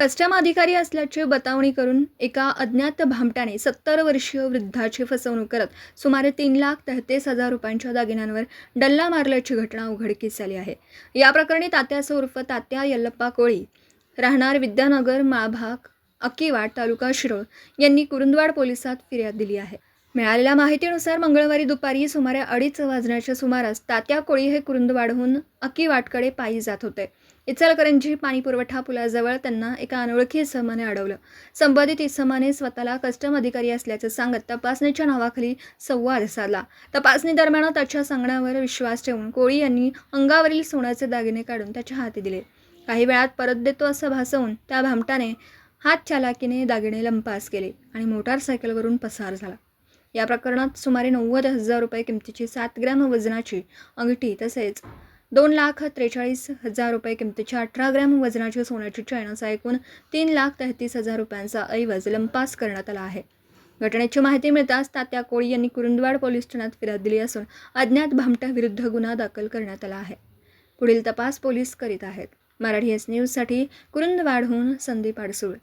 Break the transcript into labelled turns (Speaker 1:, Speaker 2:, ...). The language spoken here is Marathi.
Speaker 1: कस्टम अधिकारी असल्याची बतावणी करून एका अज्ञात भामट्याने 70 वर्षीय वृद्धाची फसवणूक करत सुमारे 3,33,000 रुपयांच्या दागिन्यांवर डल्ला मारल्याची घटना उघडकीस आली आहे। या प्रकरणी तात्यास उर्फ तात्या यल्लप्पा कोळी राहणार विद्यानगर माळभाग अक्कीवाड तालुका शिरोळ यांनी कुरुंदवाड पोलिसात फिर्याद दिली आहे। मिळालेल्या माहितीनुसार मंगळवारी दुपारी सुमारे 2:30 वाजण्याच्या सुमारास तात्या कोळी हे कुरुंदवाडहून अक्कीवाडकडे पायी जात होते। इचलकरंजी पाणीपुरवठा पुलाजवळ त्यांना एका अनोळखी इसमाने अडवलं। संबंधित इसमाने स्वतःला कस्टम अधिकारी असल्याचं सांगत तपासणीच्या नावाखाली संवाद साधला। तपासणी दरम्यान त्याच्या सांगण्यावर विश्वास ठेवून कोळी यांनी अंगावरील सोन्याचे दागिने काढून त्याच्या हाती दिले। काही वेळात परत देतो असं भासवून त्या भामटाने हात चालाकीने दागिने लंपास केले आणि मोटारसायकलवरून पसार झाला। या प्रकरणात सुमारे 90,000 रुपये किमतीची 7 ग्रॅम वजनाची अंगठी तसेच 2,43,000 रुपये किमतीच्या 18 ग्रॅम वजनाची सोन्याची चैन असा एकूण 3,33,000 रुपयांचा ऐवज लंपास करण्यात आला आहे। घटनेची माहिती मिळताच तात्या कोळी यांनी कुरुंदवाड पोलीस ठाण्यात फिर्याद दिली असून अज्ञात भामट्याविरुद्ध गुन्हा दाखल करण्यात आला आहे। पुढील तपास पोलीस करीत आहेत। मराठी एस न्यूजसाठी कुरुंदवाडहून संदीप अडसूळ।